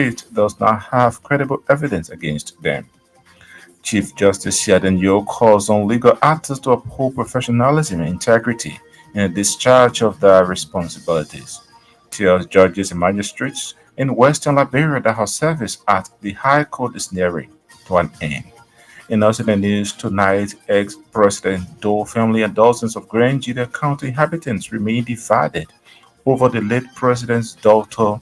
it does not have credible evidence against them. Chief Justice Yo calls on legal actors to uphold professionalism and integrity in the discharge of their responsibilities. Tells judges and magistrates in Western Liberia that her service at the High Court is nearing to an end. In also the news tonight, ex-President Doe family and dozens of Grangeda County inhabitants remain divided over the late president's daughter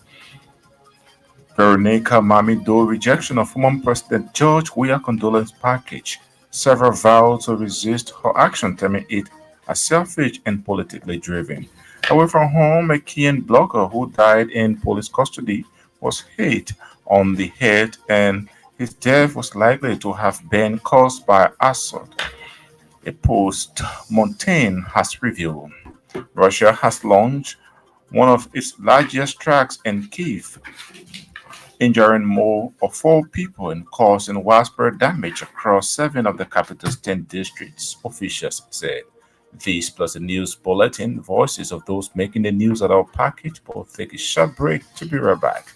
Veronica Mamido rejection of former President George Weah condolence package. Several vowed to resist her action, terming it as selfish and politically driven. Away from home, a Kenyan blogger who died in police custody was hit on the head and his death was likely to have been caused by assault. A post Montaigne has revealed. Russia has launched one of its largest strikes in Kiev, injuring more of 4 people and causing widespread damage across 7 of the capital's 10 districts, officials said. This plus a news bulletin, voices of those making the news at our package, but we'll take a short break to be right back.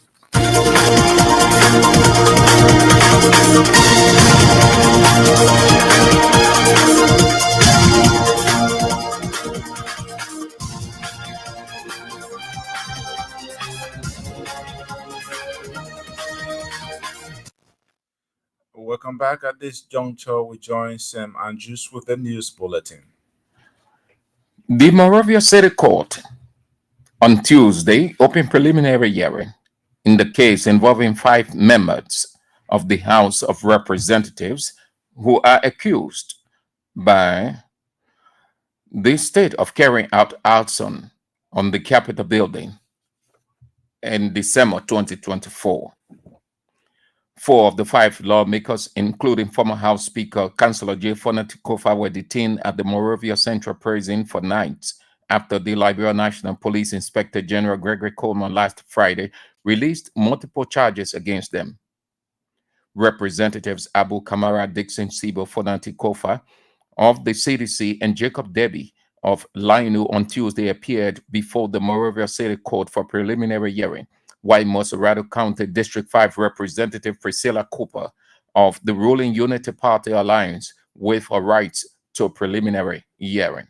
Welcome back. At this juncture, we join Sam Andrews with the news bulletin. The Moravia City Court on Tuesday opened preliminary hearing in the case involving 5 members of the House of Representatives who are accused by the state of carrying out arson on the Capitol building in December 2024. 4 of the 5 lawmakers, including former House Speaker Councillor J. Fonatikofa, were detained at the Moravia Central Prison for nights after the Liberia National Police Inspector General Gregory Coleman last Friday released multiple charges against them. Representatives Abu Kamara Dixon Sibo Fonatikofa of the CDC and Jacob Deby of Lainu on Tuesday appeared before the Moravia City Court for preliminary hearing, while Moserado County District 5 Representative Priscilla Cooper of the ruling Unity Party Alliance waived her rights to a preliminary hearing.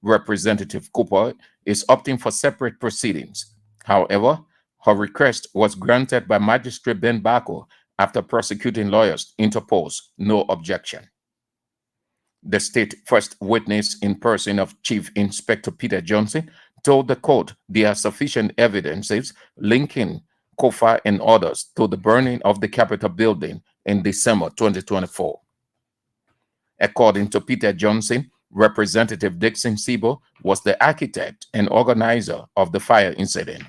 Representative Cooper is opting for separate proceedings. However, her request was granted by Magistrate Ben Bako after prosecuting lawyers interposed no objection. The state first witness in person of Chief Inspector Peter Johnson told the court there are sufficient evidences linking Kofa and others to the burning of the Capitol building in December 2024. According to Peter Johnson, Representative Dixon Sibo was the architect and organizer of the fire incident.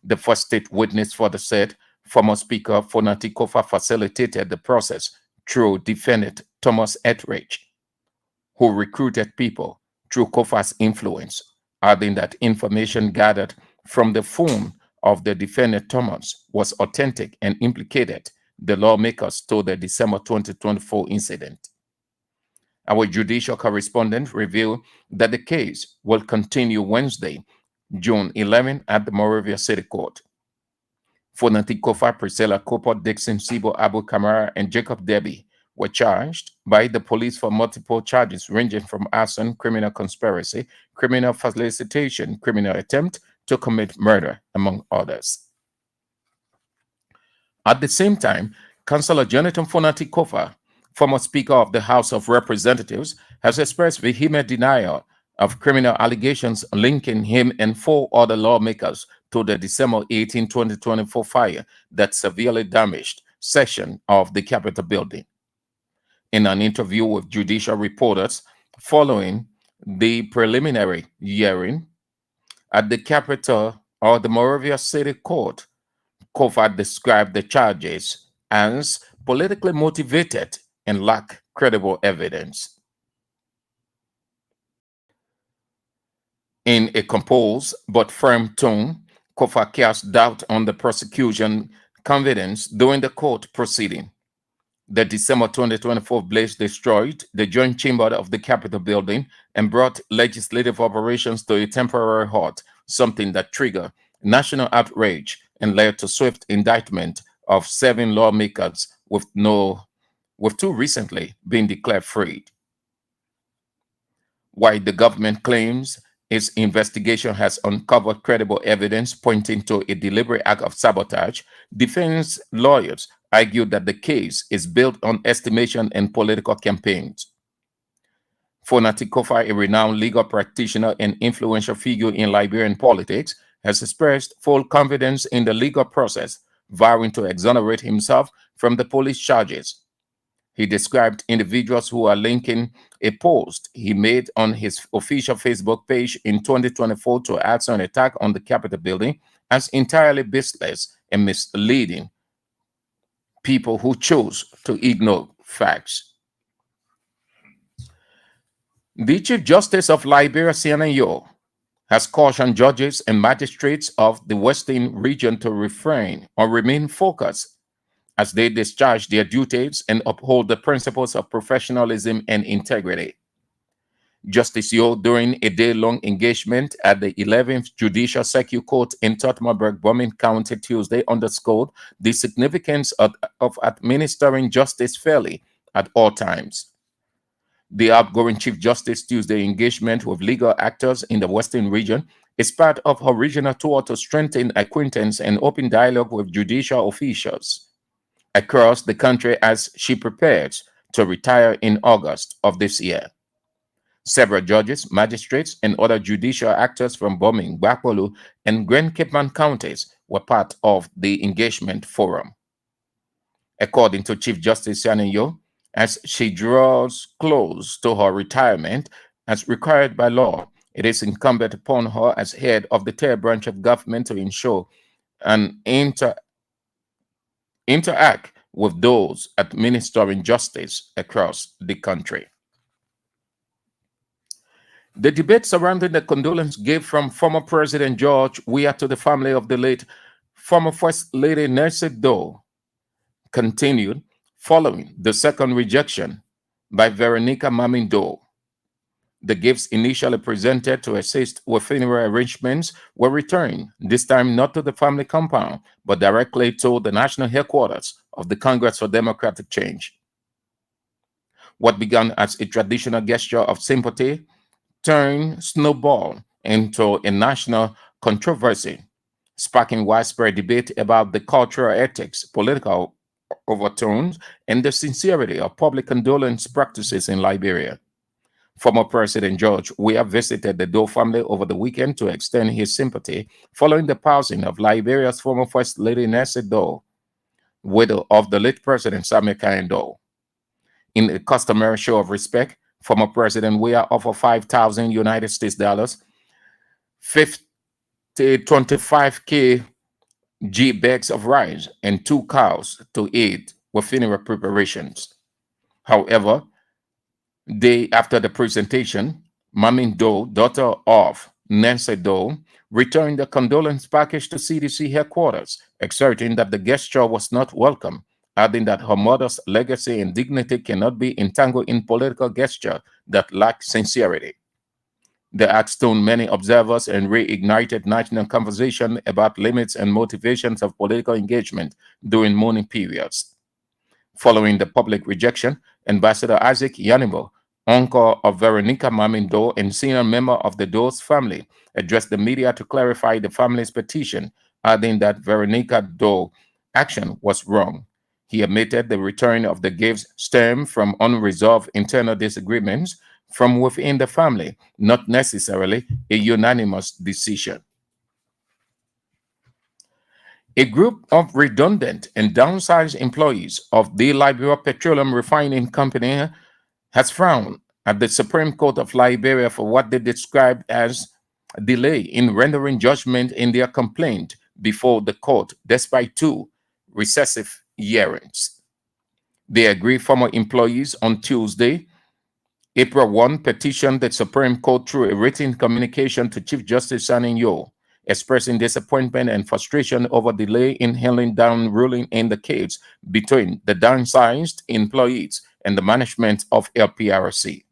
The first state witness for the said former Speaker Fonati Kofa facilitated the process through defendant Thomas Etheridge, who recruited people through Kofa's influence, adding that information gathered from the phone of the defendant Thomas was authentic and implicated the lawmakers to the December 2024 incident. Our judicial correspondent revealed that the case will continue Wednesday, June 11 at the Moravia City Court. Fonati Kofa, Priscilla Cooper, Dixon Sibo, Abu Kamara, and Jacob Deby were charged by the police for multiple charges ranging from arson, criminal conspiracy, criminal felicitation, criminal attempt to commit murder, among others. At the same time, Councillor Jonathan Fonati Kofa, former Speaker of the House of Representatives, has expressed vehement denial of criminal allegations linking him and 4 other lawmakers to the December 18, 2024 fire that severely damaged section of the Capitol building. In an interview with judicial reporters following the preliminary hearing at the Capitol or the Moravia City Court, Kofa described the charges as politically motivated and lack credible evidence. In a composed but firm tone, Kofa cast doubt on the prosecution confidence during the court proceeding. The December 2024 blaze destroyed the joint chamber of the Capitol building and brought legislative operations to a temporary halt, something that triggered national outrage and led to swift indictment of 7 lawmakers, with 2 recently being declared free. While the government claims its investigation has uncovered credible evidence pointing to a deliberate act of sabotage, defense lawyers argue that the case is built on estimation and political campaigns. Fonati Kofa, a renowned legal practitioner and influential figure in Liberian politics, has expressed full confidence in the legal process, vowing to exonerate himself from the police charges. He described individuals who are linking a post he made on his official Facebook page in 2024 to acts on attack on the Capitol building as entirely baseless and misleading people who chose to ignore facts. The Chief Justice of Liberia, Sianayo, has cautioned judges and magistrates of the Western region to refrain or remain focused as they discharge their duties and uphold the principles of professionalism and integrity. Justice Yo, during a day-long engagement at the 11th Judicial Circuit Court in Tottenburg, Broom County, Tuesday, underscored the significance of administering justice fairly at all times. The outgoing Chief Justice Tuesday engagement with legal actors in the Western region is part of her regional tour to strengthen acquaintance and open dialogue with judicial officials across the country as she prepares to retire in August of this year. Several judges, magistrates, and other judicial actors from Bombing, Bakwolu, and Grand Capeman counties were part of the engagement forum. According to Chief Justice Yanayo, as she draws close to her retirement, as required by law, it is incumbent upon her as head of the third branch of government to ensure and interact with those administering justice across the country. The debate surrounding the condolence gift from former President George Weah to the family of the late former First Lady Nancy Doe continued following the second rejection by Veronica Mamin Doe. The gifts initially presented to assist with funeral arrangements were returned, this time not to the family compound, but directly to the national headquarters of the Congress for Democratic Change. What began as a traditional gesture of sympathy turned snowball into a national controversy, sparking widespread debate about the cultural ethics, political overtones, and the sincerity of public condolence practices in Liberia. Former President George Weah visited the Doe family over the weekend to extend his sympathy following the passing of Liberia's former First Lady Nancy Doe, widow of the late President Samuel Kyan Doe. In a customary show of respect, former President Weah offered 5,000 United States dollars, 25 kg bags of rice, and 2 cows to aid with funeral preparations. However, day after the presentation, Mamin Doe, daughter of Nancy Doe, returned the condolence package to CDC headquarters, asserting that the gesture was not welcome, adding that her mother's legacy and dignity cannot be entangled in political gesture that lack sincerity. The act stoned many observers and reignited national conversation about limits and motivations of political engagement during mourning periods. Following the public rejection, Ambassador Isaac Yanimo, uncle of Veronica Mamin Doe and senior member of the Doe's family, addressed the media to clarify the family's petition, adding that Veronica Doe's action was wrong. He admitted the return of the gifts stemmed from unresolved internal disagreements from within the family, not necessarily a unanimous decision. A group of redundant and downsized employees of the Liberia Petroleum Refining Company has frowned at the Supreme Court of Liberia for what they described as a delay in rendering judgment in their complaint before the court, despite 2 recessive hearings. They agree former employees on Tuesday, April 1, petitioned the Supreme Court through a written communication to Chief Justice Sanin Yo, expressing disappointment and frustration over delay in handing down ruling in the case between the downsized employees and the management of LPRC.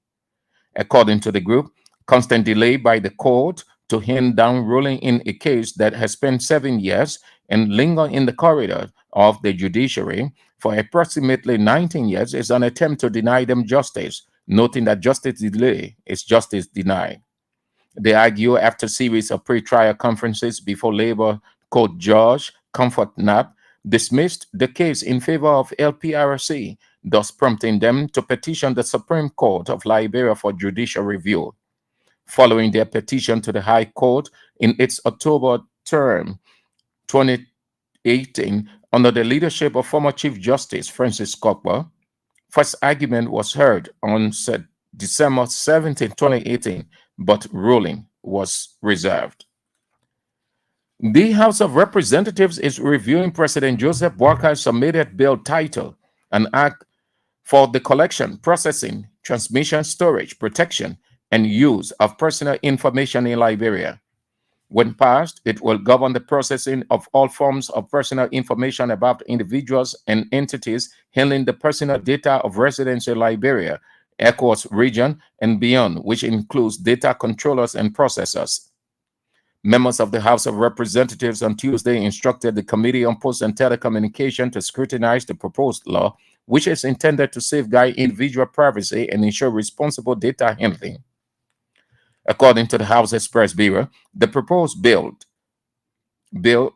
According to the group, constant delay by the court to hand down ruling in a case that has spent 7 years and linger in the corridor of the judiciary for approximately 19 years is an attempt to deny them justice, noting that justice delay is justice denied. They argue after a series of pre-trial conferences before Labor Court Judge Comfort Knapp dismissed the case in favor of LPRC, thus prompting them to petition the Supreme Court of Liberia for judicial review. Following their petition to the High Court in its October term 2018, under the leadership of former Chief Justice Francis Copper, first argument was heard on December 17, 2018, but ruling was reserved. The House of Representatives is reviewing President Joseph Boakar's submitted bill titled An Act for the Collection, Processing, Transmission, Storage, Protection, and Use of Personal Information in Liberia. When passed, it will govern the processing of all forms of personal information about individuals and entities handling the personal data of residents in Liberia, ECOWAS region, and beyond, which includes data controllers and processors. Members of the House of Representatives on Tuesday instructed the Committee on Posts and Telecommunication to scrutinize the proposed law, which is intended to safeguard individual privacy and ensure responsible data handling. According to the House Express Bureau, the proposed bill,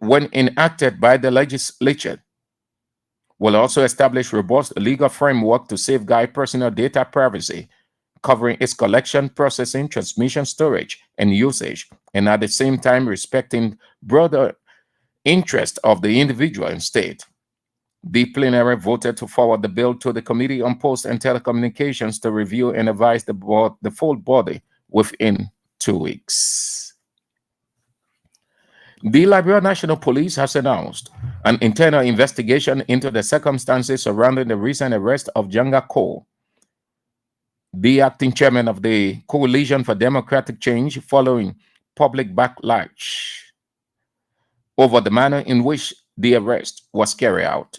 when enacted by the legislature, will also establish robust legal framework to safeguard personal data privacy, covering its collection, processing, transmission, storage, and usage, and at the same time respecting broader interest of the individual and state. The plenary voted to forward the bill to the Committee on Posts and Telecommunications to review and advise the full body within 2 weeks. The Liberia National Police has announced an internal investigation into the circumstances surrounding the recent arrest of Janga Cole, the acting chairman of the Coalition for Democratic Change, following public backlash over the manner in which the arrest was carried out.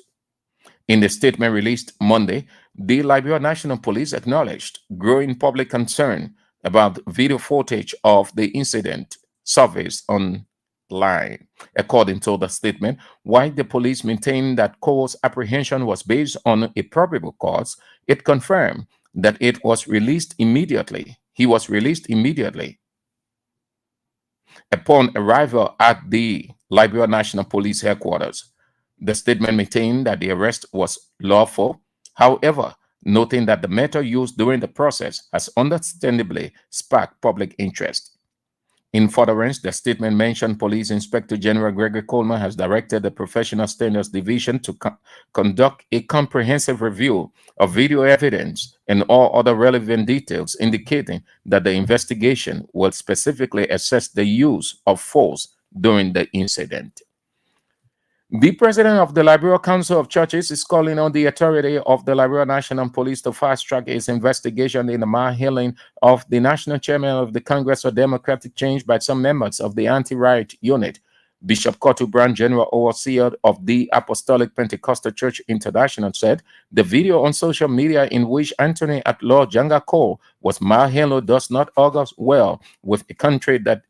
In the statement released Monday, the Liberia National Police acknowledged growing public concern about video footage of the incident surfaced online. According to the statement, while the police maintained that Cole's apprehension was based on a probable cause, it confirmed that it was released immediately. He was released immediately upon arrival at the Liberia National Police headquarters. The statement maintained that the arrest was lawful, however, noting that the method used during the process has understandably sparked public interest. In furtherance, the statement mentioned Police Inspector General Gregory Coleman has directed the Professional Standards Division to conduct a comprehensive review of video evidence and all other relevant details, indicating that the investigation will specifically assess the use of force during the incident. The president of the Liberia Council of Churches is calling on the authority of the Liberia National Police to fast-track its investigation in the manhandling of the national chairman of the Congress for Democratic Change by some members of the anti-riot unit. Bishop Kotu Brown, General Overseer of the Apostolic Pentecostal Church International, said the video on social media in which Anthony At-Law Janga Cole was manhandled does not augur well with a country that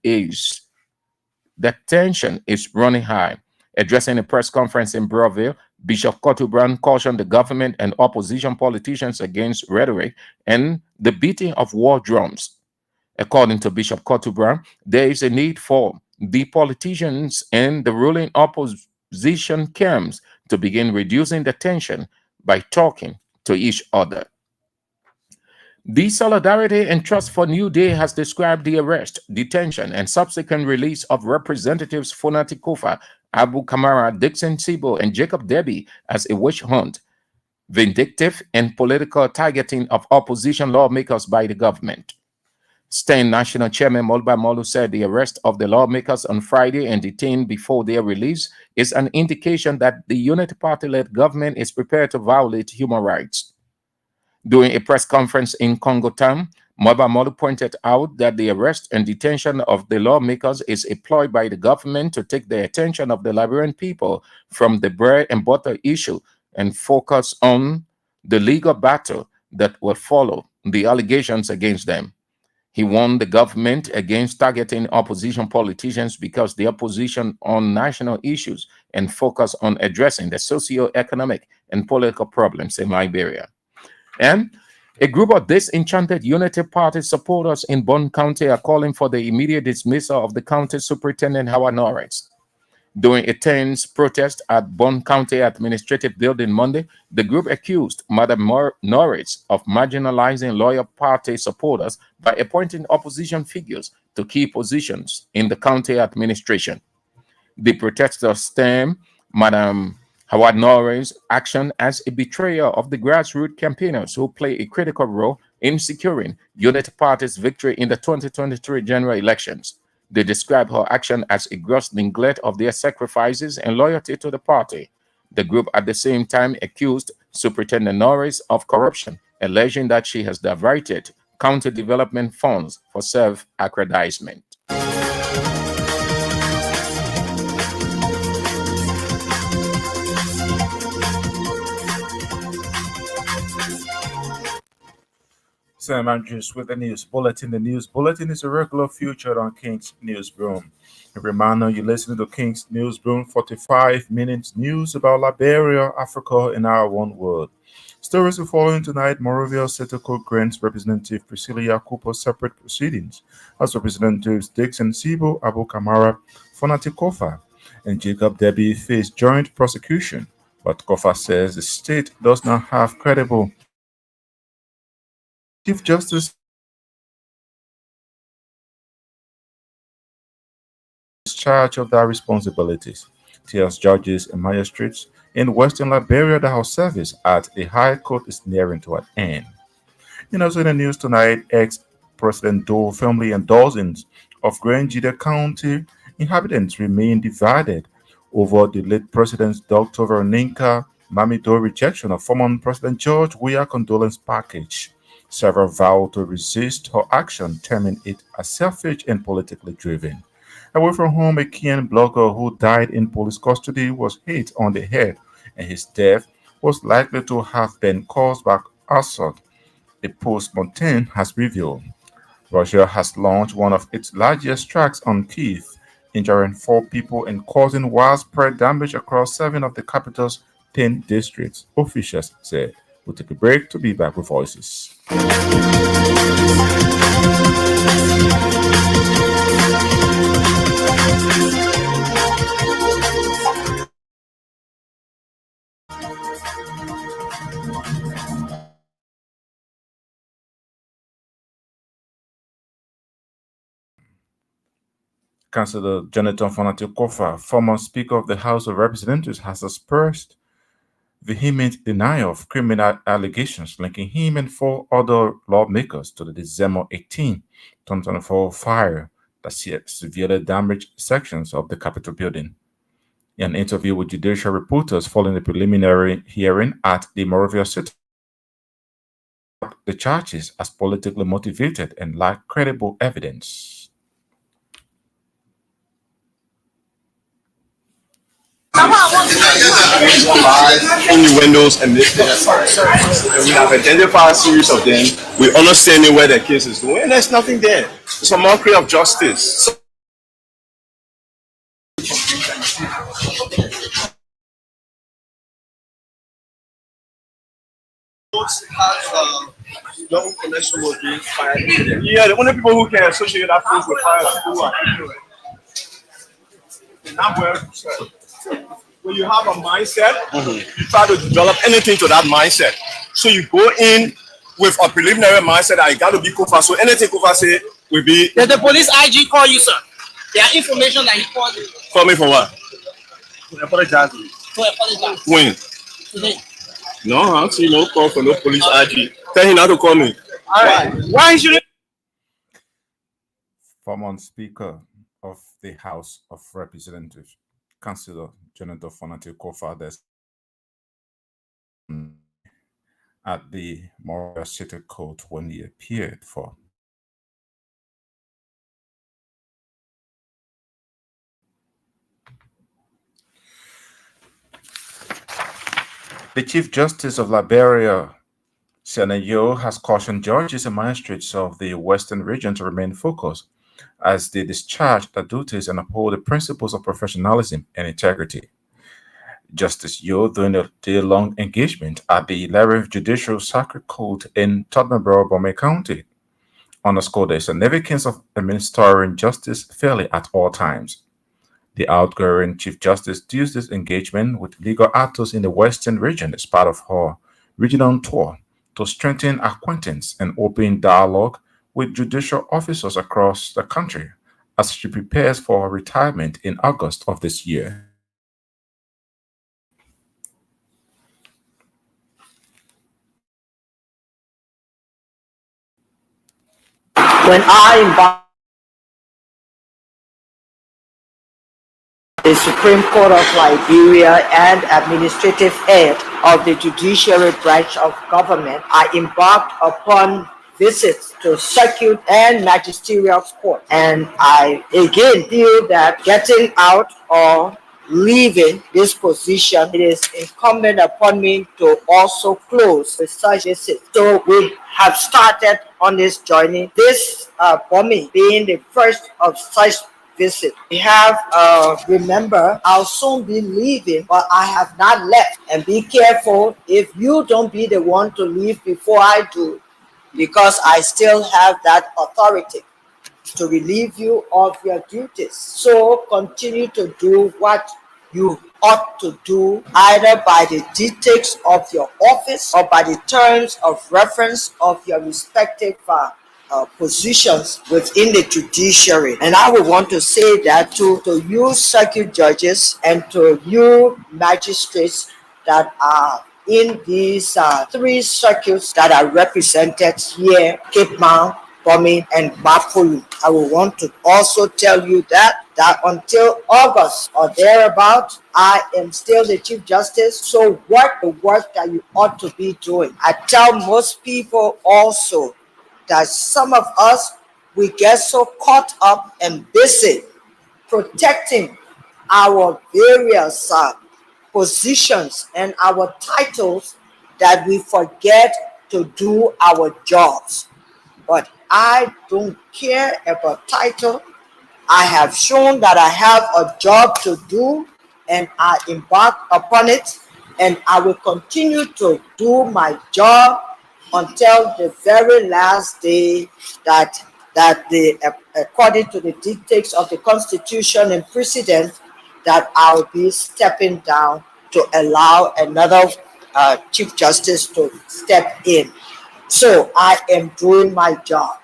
tension is running high. Addressing a press conference in Browville, Bishop Kotu Brown cautioned the government and opposition politicians against rhetoric and the beating of war drums. According to Bishop Kotu Brown, there is a need for the politicians and the ruling opposition camps to begin reducing the tension by talking to each other. The Solidarity and Trust for New Day has described the arrest, detention, and subsequent release of Representatives Funati Kofa, Abu Kamara, Dixon Sibo, and Jacob Deby as a witch hunt, vindictive, and political targeting of opposition lawmakers by the government. STAN National Chairman Molba Molu said the arrest of the lawmakers on Friday and detained before their release is an indication that the Unity Party-led government is prepared to violate human rights. During a press conference in Congo Town, Molba Molu pointed out that the arrest and detention of the lawmakers is a ploy by the government to take the attention of the Liberian people from the bread and butter issue and focus on the legal battle that will follow the allegations against them. He warned the government against targeting opposition politicians because their position on national issues and focus on addressing the socio-economic and political problems in Liberia. And a group of disenchanted Unity Party supporters in Bond County are calling for the immediate dismissal of the county superintendent Howard Norris. During a tense protest at Bond County Administrative Building Monday, the group accused Madam Norris of marginalizing loyal party supporters by appointing opposition figures to key positions in the county administration. The protesters term Madam Howard Norris' action as a betrayal of the grassroots campaigners who play a critical role in securing Unity Party's victory in the 2023 general elections. They describe her action as a gross neglect of their sacrifices and loyalty to the party. The group at the same time accused Superintendent Norris of corruption, alleging that she has diverted county development funds for self-aggrandizement. Sam Andrews with the news bulletin. The news bulletin is a regular featured on King's News Broom. A reminder you listen to King's News Broom 45 minutes news about Liberia, Africa, and our one world. Stories are following tonight. Morovia City Court grants Representative Priscilla Cooper separate proceedings as Representatives Dixon Sibo, Abu Kamara, Fonati Kofa, and Jacob Deby face joint prosecution. But Kofa says the state does not have credible Chief Justice is charge of their responsibilities. Tells judges and magistrates in Western Liberia that her service at the High Court is nearing to an end. Also in the news tonight, ex-President Doe family and dozens of Grand Jida County inhabitants remain divided over the late President's Dr. Veronica Mamido rejection of former President George Weah condolence package. Several vowed to resist her action, terming it as selfish and politically driven. Away from home, a Kenyan blogger who died in police custody was hit on the head, and his death was likely to have been caused by assault, a post-mortem has revealed. Russia has launched one of its largest strikes on Kiev, injuring 4 people and causing widespread damage across 7 of the capital's 10 districts, officials said. We'll take a break to be back with voices. Councillor Jonathan Fonati Kofa, former Speaker of the House of Representatives, has expressed vehement denial of criminal allegations linking him and 4 other lawmakers to the December 18, 2024 fire that severely damaged sections of the Capitol building. In an interview with judicial reporters following the preliminary hearing at the Morovia City, the charges as politically motivated and lack credible evidence. Innuendos and misdemeanors. And we have identified a series of them. We're understanding where the case is going, and there's nothing there. It's a mockery of justice. No connection was being fired. Yeah, the only people who can associate that force with fire are who are ignorant. Not well. When you have a mindset, you try to develop anything to that mindset. So you go in with a preliminary mindset that it got to be Kofa. So anything Kofa say will be. Did the police IG call you, sir? There are information that he called you. Call me for what? To apologize. To apologize. When? Today. No, I don't see no call for no police IG. Tell him not to call me. All right. Why should it? Former Speaker of the House of Representatives, Councillor Jonathan Fonati Kofa, at the Morovia City Court when he appeared for the Chief Justice of Liberia Senator Yo has cautioned judges and magistrates of the Western region to remain focused as they discharge their duties and uphold the principles of professionalism and integrity. Justice Yo, during a day-long engagement at the 11th Judicial Circuit Court in Tottenham Borough, County, underscored the significance of administering justice fairly at all times. The outgoing Chief Justice used this engagement with legal actors in the Western region as part of her regional tour to strengthen acquaintance and open dialogue with judicial officers across the country as she prepares for her retirement in August of this year. When I embarked the Supreme Court of Liberia and administrative head of the judiciary branch of government, I embarked upon visits to circuit and magisterial court. And I again feel that getting out or leaving this position, it is incumbent upon me to also close with such visits. So we have started on this journey. This for me being the first of such visit. We have, remember, I'll soon be leaving, but I have not left. And be careful if you don't be the one to leave before I do, because I still have that authority to relieve you of your duties. So continue to do what you ought to do, either by the dictates of your office or by the terms of reference of your respective positions within the judiciary. And I would want to say that to you circuit judges and to you magistrates that are in these three circuits that are represented here, Cape Mount, Bomi, and Bafulu. I will want to also tell you that until August or thereabout, I am still the Chief Justice. So what the work that you ought to be doing. I tell most people also that some of us, we get so caught up and busy protecting our various positions and our titles that we forget to do our jobs. But I don't care about title. I have shown that I have a job to do and I embark upon it, and I will continue to do my job until the very last day that according to the dictates of the Constitution and precedent, that I'll be stepping down to allow another Chief Justice to step in. So I am doing my job.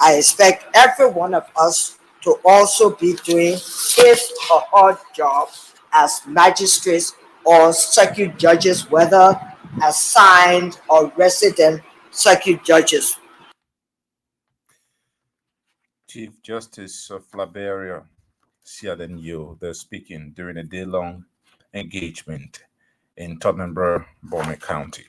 I expect every one of us to also be doing his or her job as magistrates or circuit judges, whether assigned or resident circuit judges. Chief Justice of Liberia, Siaden Yo, they're speaking during a day-long engagement in Tottenham Borough, County.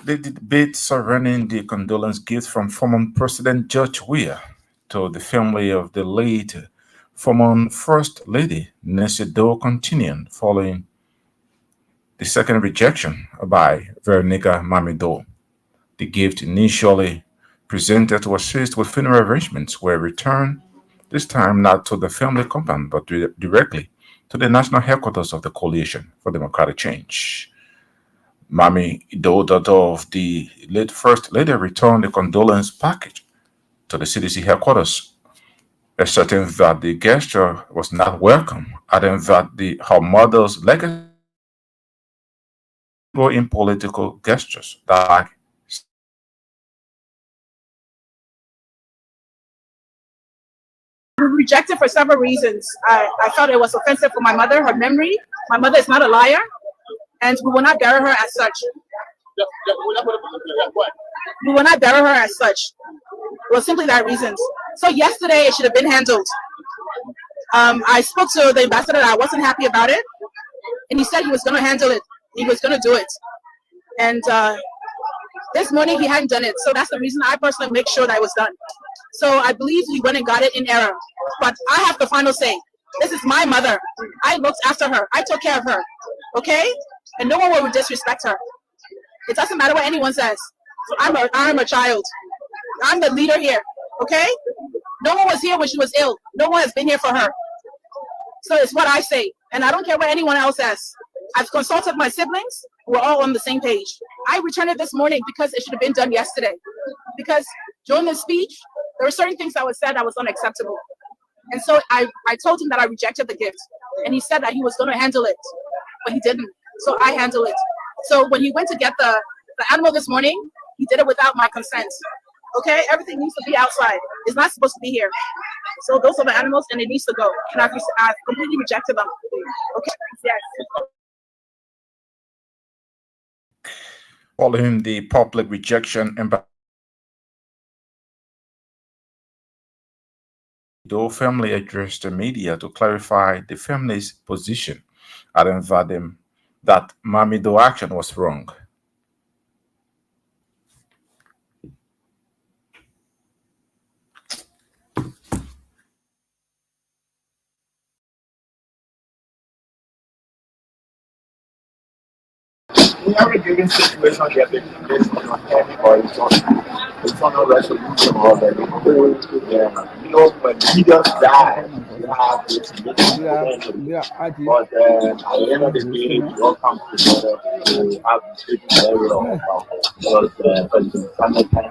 The debate surrounding the condolence gift from former President George Weah to the family of the late former First Lady Nancy Doe continued following the second rejection by Veronica Mamido. The gift initially presented to assist with funeral arrangements were returned, this time not to the family compound but directly to the national headquarters of the Coalition for Democratic Change. Mami Do, daughter of the late First Lady, returned the condolence package to the CDC headquarters, asserting that the gesture was not welcome, adding that her mother's legacy in political gestures that we rejected for several reasons. I felt it was offensive for my mother, her memory. My mother is not a liar, and we will not bury her as such. We will not bury her as such. It was simply that reasons. So yesterday it should have been handled. I spoke to the ambassador that I wasn't happy about it, and he said he was going to handle it. He was going to do it. And this morning he hadn't done it. So that's the reason I personally make sure that it was done. So I believe he went and got it in error. But I have the final say. This is my mother. I looked after her. I took care of her. Okay? And no one will disrespect her. It doesn't matter what anyone says. I'm a child. I'm the leader here. Okay? No one was here when she was ill. No one has been here for her. So it's what I say. And I don't care what anyone else says. I've consulted my siblings. We're all on the same page. I returned it this morning because it should have been done yesterday. Because during the speech, there were certain things that was said that was unacceptable. And so I told him that I rejected the gift. And he said that he was going to handle it. But he didn't. So I handle it. So when he went to get the animal this morning, he did it without my consent. Okay? Everything needs to be outside. It's not supposed to be here. So those are the animals and it needs to go. And I've completely rejected them. Okay? Yes. Following the public rejection, the family addressed the media to clarify the family's position, adding that Mamido's action was wrong. In every given situation, there may be based on heavy or it's on a resolution or when leaders die, you have this but at the end of the day, we all come together to have the same area of because President Sanders can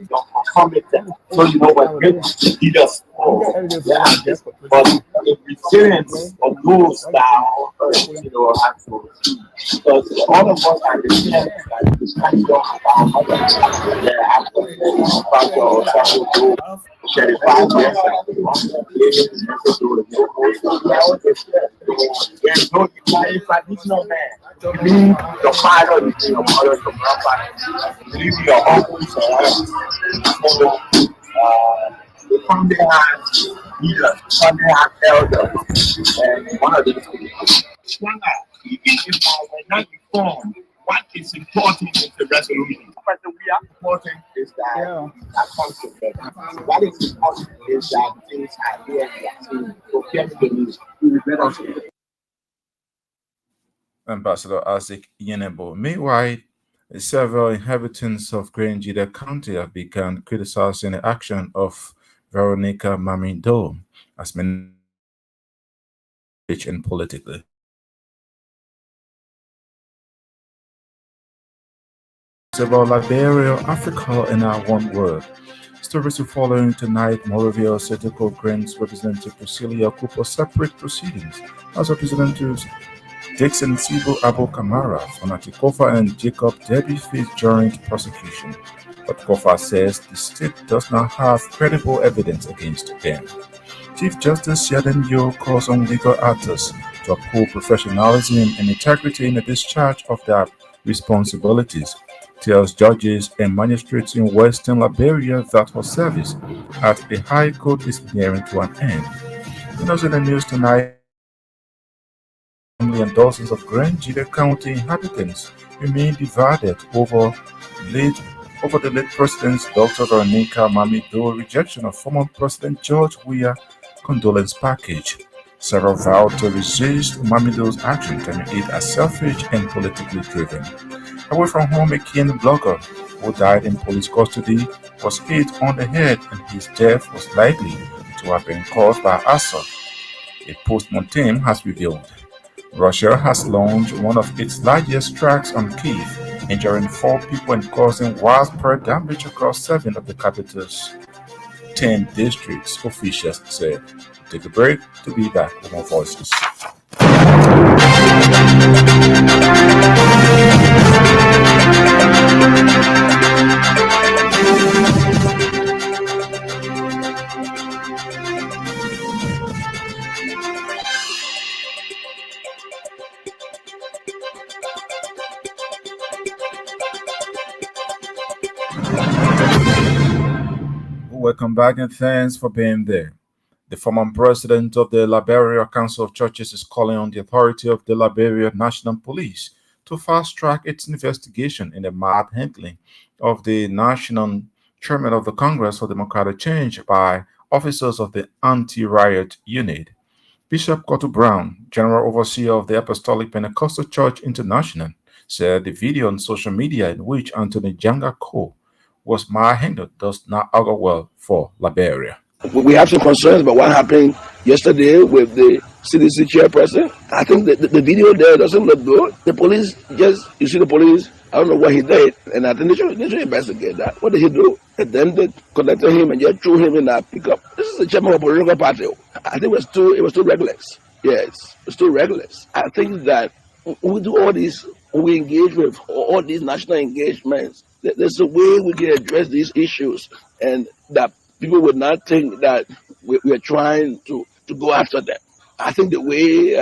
don't conform it them. So you know what makes leaders but the resilience of those that have to because all of us are the same that is kind of about factor or something to share the five there's no traditional man. You believe your father, you believe your mother, your grandfather, you believe your uncles, so the family has leaders, the family has elders, and one of them is stronger. Even if I were not informed, what is important is the resolution. But we are important is that that comes together. What is important is that things are here and so get the news. We will better. Ambassador Isaac Yenebo. Meanwhile, several inhabitants of Grangeda County have begun criticizing the action of Veronica Mamido as managed and politically. It's about Liberia, Africa, and our one word. Stories are following tonight. Moravia City grants Representative Priscilla Cooper separate proceedings as Representatives Dixon Sibo Abu Kamara, Fanati Kofa, and Jacob Debbie face joint prosecution. But Kofa says the state does not have credible evidence against them. Chief Justice Yaden Yo calls on legal actors to uphold professionalism and integrity in the discharge of their responsibilities, tells judges and magistrates in Western Liberia that her service at the High Court is nearing to an end. And also in the news tonight, family and dozens of Grangeda County inhabitants remain divided late, over the late President's Dr. Veronica Mamido rejection of former President George Weah condolence package. Several vowed to resist Mamido's action, terming it as selfish and politically driven. Away from home, a Kenyan blogger who died in police custody was hit on the head and his death was likely to have been caused by assault, a post-mortem has revealed. Russia has launched one of its largest strikes on Kyiv, injuring 4 people and causing widespread damage across 7 of the capital's 10 districts, officials said. Take a break to be back with more voices. Welcome back and thanks for being there. The former president of the Liberia Council of Churches is calling on the authority of the Liberia National Police to fast track its investigation in the manhandling of the national chairman of the Congress for Democratic Change by officers of the anti riot unit. Bishop Cotto Brown, General Overseer of the Apostolic Pentecostal Church International, said the video on social media in which Anthony Janga Ko was manhandled does not augur well for Liberia. We have some concerns about what happened yesterday with the CDC chairperson. I think the video there doesn't look good. The police you see the police, I don't know what he did, and I think they should investigate that. What did he do? And then they collected him and just threw him in that pickup. This is the chairman of a political party. I think it was too reckless. Yes, it was too reckless. I think that we do all these, we engage with all these national engagements. There's a way we can address these issues, and that people would not think that we're trying to go after them. I think the way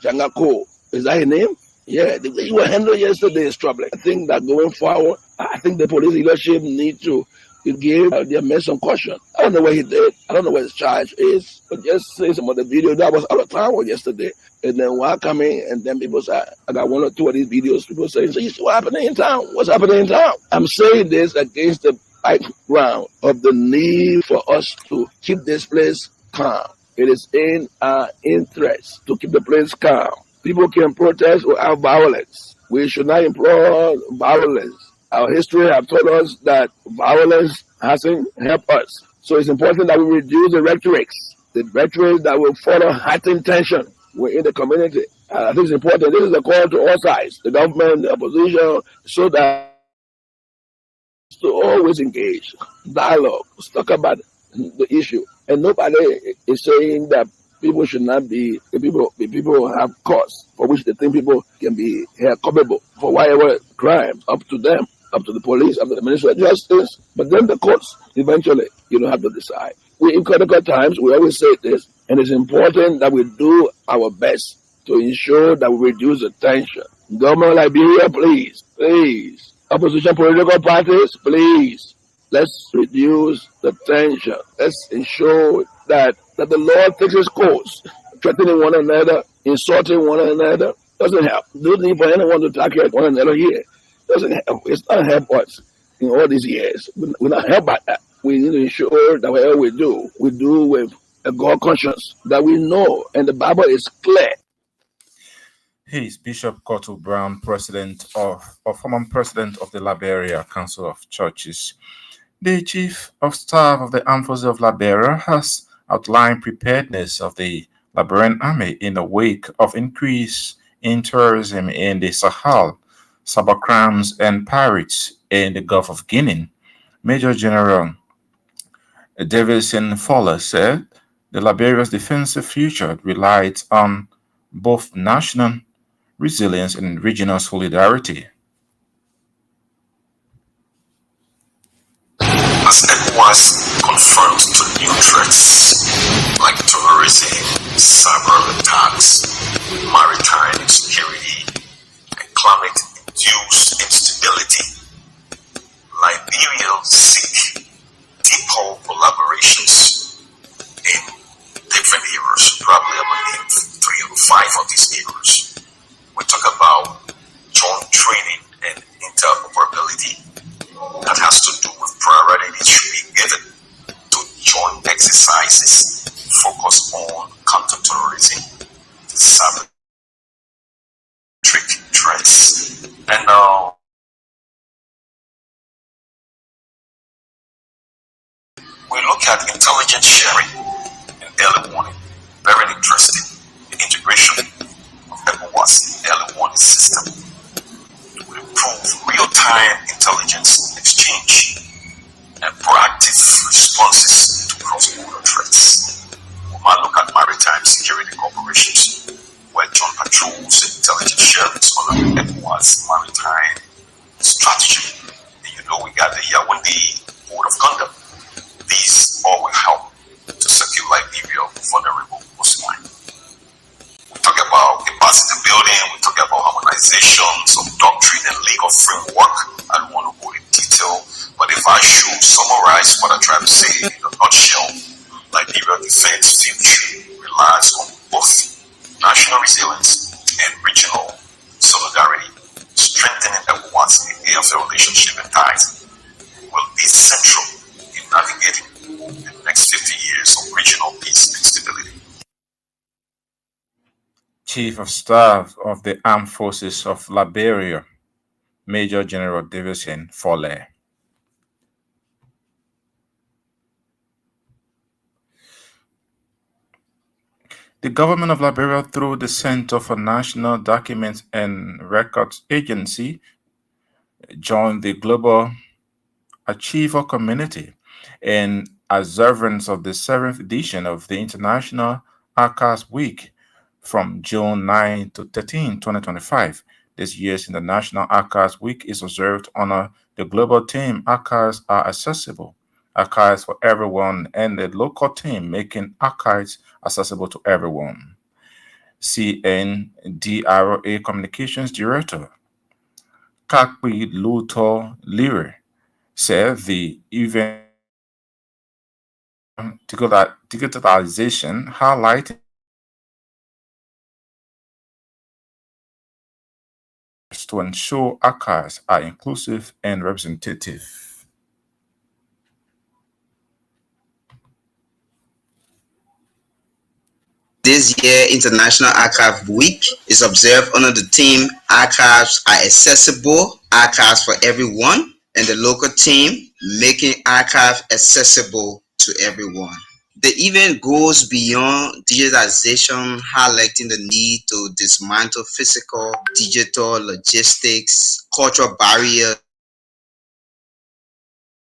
Jangako, is that his name? Yeah, the way you were handled yesterday is troubling. I think that going forward, I think the police leadership need to give their men some caution. I don't know what he did. I don't know what his charge is. But just say some of the video that was out of town yesterday. And then one coming, and then people say, I got one or two of these videos. People saying, so you see what's happening in town? What's happening in town? I'm saying this against the background of the need for us to keep this place calm. It is in our interest to keep the place calm. People can protest without violence. We should not employ violence. Our history has taught us that violence hasn't helped us. So it's important that we reduce the rhetoric that will further heighten tension within the community. I think it's important. This is a call to all sides, the government, the opposition, so that to always engage, dialogue, let's talk about the issue. And nobody is saying that people should not be, people have cause for which they think people can be held culpable for whatever crime, up to them, up to the police, up to the Ministry of Justice, but then the courts, eventually, you don't have to decide. In critical times, we always say this, and it's important that we do our best to ensure that we reduce the tension. Government of Liberia, please. Opposition political parties, please. Let's reduce the tension. Let's ensure that the law takes its course. Threatening one another, insulting one another, doesn't help. Doesn't need for anyone to attack one another here. Doesn't help. It's not helped us in all these years. We're not helped by that. We need to ensure that whatever we do with a God conscience that we know, and the Bible is clear. He is Bishop Cotto Brown, former president of the Liberia Council of Churches. The Chief of Staff of the Armed Forces of Liberia has outlined preparedness of the Liberian Army in the wake of increase in terrorism in the Sahel, cybercrimes, and pirates in the Gulf of Guinea. Major General Davison Fowler said the Liberia's defensive future relies on both national resilience and regional solidarity. As ECOWAS confronts to new threats like terrorism, cyber attacks, maritime insecurity, and climate-induced instability, Liberia will seek deeper collaborations in different areas, probably about 3 or 5 of these areas. We talk about joint training and interoperability. That has to do with priority that should be given to joint exercises focused on counterterrorism, cyber threats, and we look at intelligence sharing and early warning. Very interesting. The integration of ECOWAS early warning system will improve real-time intelligence exchange and proactive responses to cross-border threats. We might look at maritime security corporations, where joint patrols and intelligence sharing is under ECOWAS maritime strategy. And you know we got the Yaoundé Code of Conduct. These all will help to secure Liberia vulnerable coastline. We talk about capacity building, we talk about harmonizations of doctrine and legal framework. I don't want to go in detail, but if I should summarize what I try to say in a nutshell, Liberia defense future relies on both national resilience and regional solidarity. Strengthening ECOWAS and AFL relationship and ties will be central in navigating the next 50 years of regional peace and stability. Chief of Staff of the Armed Forces of Liberia, Major General Davison Foley. The government of Liberia, through the Center for National Documents and Records Agency, joined the Global Achiever Community in observance of the 7th edition of the International Archives Week from June 9 to 13, 2025. This year's International Archives Week is observed to honor the global theme Archives are accessible, archives for everyone, and the local theme making archives accessible to everyone. CNDRA Communications Director Kakpi Luto Lire said the event digitalization highlighted to ensure archives are inclusive and representative. This year, International Archive Week is observed under the theme Archives are accessible, archives for everyone, and the local theme making archive accessible to everyone. The event goes beyond digitalization, highlighting the need to dismantle physical, digital, logistics, cultural barriers,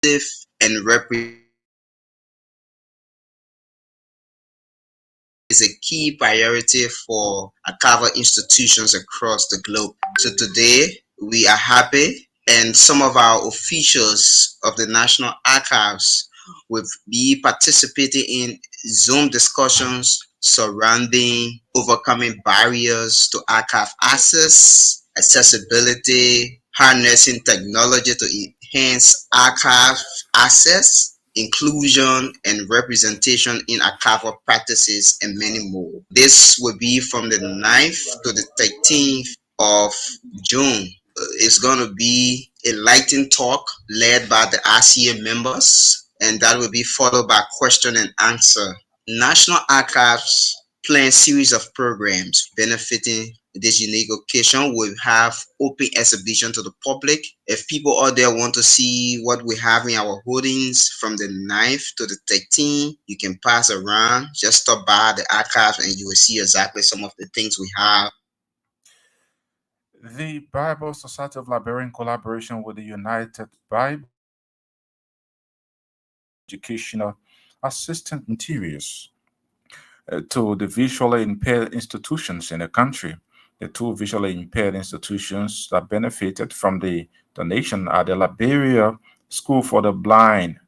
and represent is a key priority for archival institutions across the globe. So today we are happy, and some of our officials of the National Archives will be participating in Zoom discussions surrounding overcoming barriers to archive access, accessibility, harnessing technology to enhance archive access, inclusion and representation in archival practices, and many more. This will be from the 9th to the 13th of June. It's going to be a lighting talk led by the RCA members, and that will be followed by question and answer. National Archives plan a series of programs benefiting this unique occasion. Will have open exhibition to the public. If people out there want to see what we have in our holdings from the 9th to the 13th, you can pass around, just stop by the archives and you will see exactly some of the things we have. The Bible Society of Liberia, in collaboration with the United Bible Educational Assistant Materials to the visually impaired institutions in the country. The two visually impaired institutions that benefited from the donation are the Liberia School for the Blind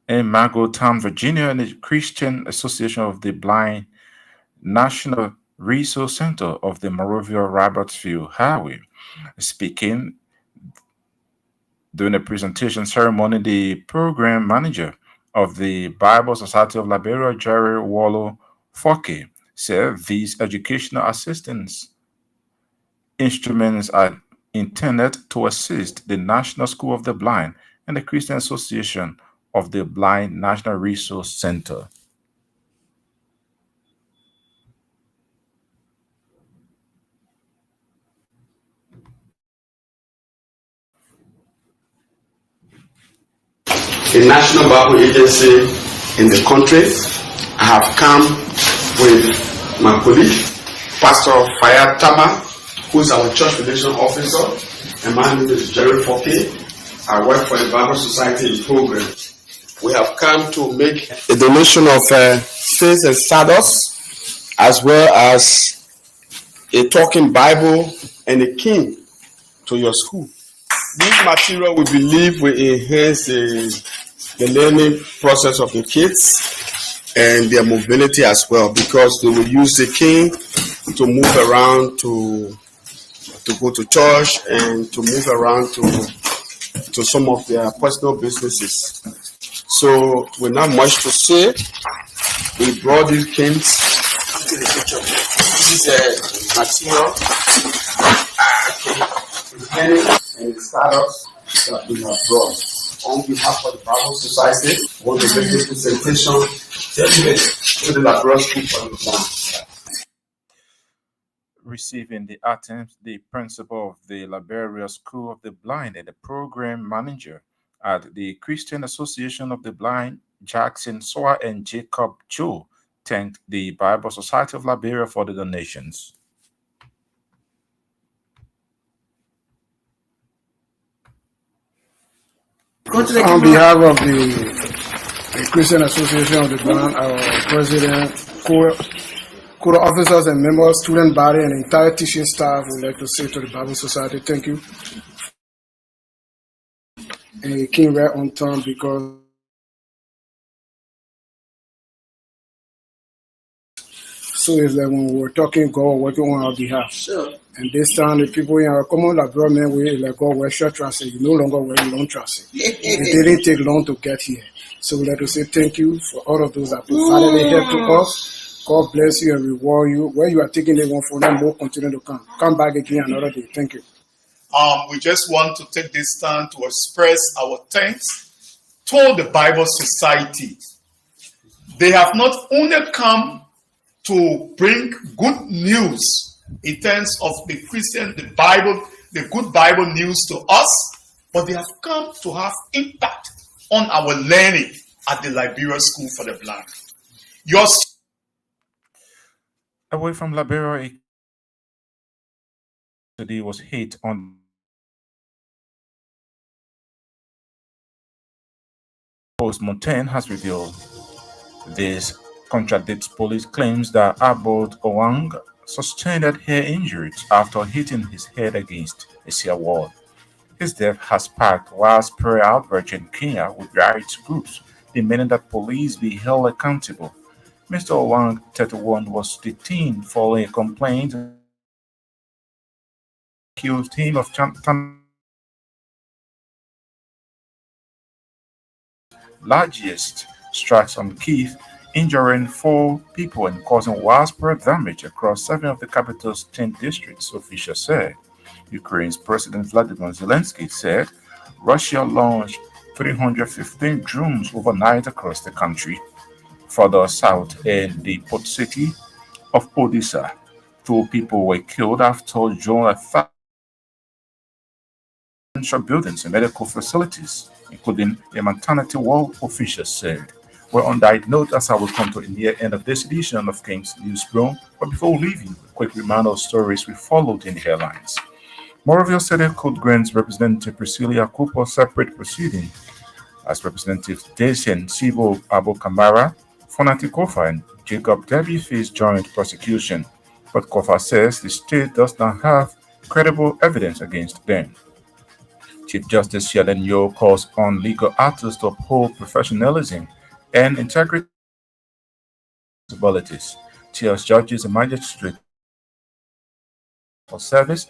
in Margotown, Virginia, and the Christian Association of the Blind National Resource Center of the Monrovia Robertsville Highway. Speaking during the presentation ceremony, the program manager of the Bible Society of Liberia, Jerry Wallow Foke, said these educational assistance instruments are intended to assist the National School of the Blind and the Christian Association of the Blind National Resource Center. A national Bible agency in the country. I have come with my colleague, Pastor Fayad Tama, who is our church relation officer, and my name is Jerry Foke. I work for the Bible Society in program. We have come to make a donation of Faith and Stardust, as well as a talking Bible and a king to your school. This material, we believe, will enhance the learning process of the kids and their mobility as well, because they will use the cane to move around, to go to church, and to move around to some of their personal businesses. So, with not much to say, we brought these canes. This is material and the startups that we have brought. On behalf of the Bible Society, I want to make this presentation to the Liberia School for the Blind. receiving the items, the principal of the Liberia School of the Blind and the program manager at the Christian Association of the Blind, Jackson Soa and Jacob Joe, thanked the Bible Society of Liberia for the donations. On behalf of the Christian Association of the Blind, our president, core officers and members, student body, and entire teaching staff would like to say to the Bible Society, thank you. And it came right on time because so it's like when we were talking, God working on our behalf. Sure. And this time, the people in our common Liberia, we like God, we're sure trust it. You no longer wear long trust it. It didn't take long to get here. So we'd like to say thank you for all of those that provided the help to us. God bless you and reward you. Where you are taking the one for them, more continue to come. Come back again another day. Thank you. We just want to take this time to express our thanks to the Bible Society. They have not only come to bring good news in terms of the Christian, the Bible, the good Bible news to us, but they have come to have impact on our learning at the Liberia School for the Blind. Away from Liberia, today was hit on Post Mountain has revealed. This contradicts police claims that Abod Owang sustained head injuries after hitting his head against a sheer wall. His death has sparked widespread outrage in Kenya with rights groups demanding that police be held accountable. Mr. Owang, 31, was detained following a complaint accused him of largest strikes on Kiev, injuring 4 people and causing widespread damage across 7 of the capital's 10 districts, officials said. Ukraine's President Vladimir Zelensky said Russia launched 315 drones overnight across the country. Further south in the port city of Odessa, 2 people were killed after drone attacks on residential buildings and medical facilities, including a maternity ward, officials said. Well, on that note, as I will come to the near end of this edition of King's News Broom, but before we leave you, a quick reminder of stories we followed in the headlines. Moravia City Court grants Representative Priscilla Cooper separate proceeding as Representatives Desian Sibo Abu Kamara, Fonati Kofa, and Jacob Debbie face joint prosecution, but Kofa says the state does not have credible evidence against them. Chief Justice Shellen Yo calls on legal actors to uphold professionalism and integrity responsibilities, tells judges and magistrates for service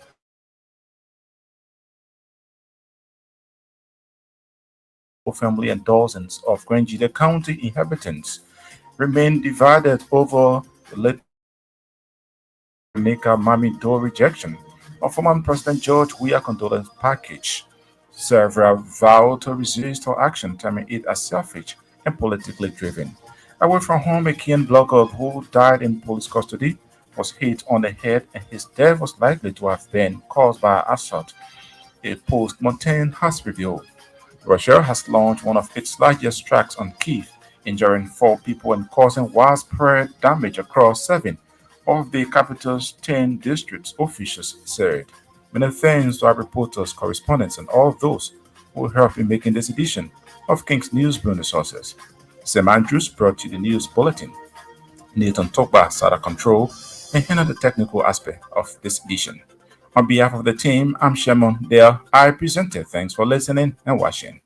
family and dozens of Grangeda County inhabitants remain divided over the late Nika Mami Do rejection of former President George Weah condolence package. Several vowed to resist her action, terming it as selfish and politically driven. Away from home, a Kenyan blogger who died in police custody was hit on the head and his death was likely to have been caused by assault, a Post Mountain has revealed. Russia has launched one of its largest strikes on Kiev, injuring 4 people and causing widespread damage across 7 of the capital's 10 districts, officials said. Many thanks to our reporters, correspondents, and all those who helped in making this edition of King's News Broom Sources. Sam Andrews brought you the news bulletin. Nathan Tokba sat at control and handled the technical aspect of this edition. On behalf of the team, I'm Shemon Dale. I presented. Thanks for listening and watching.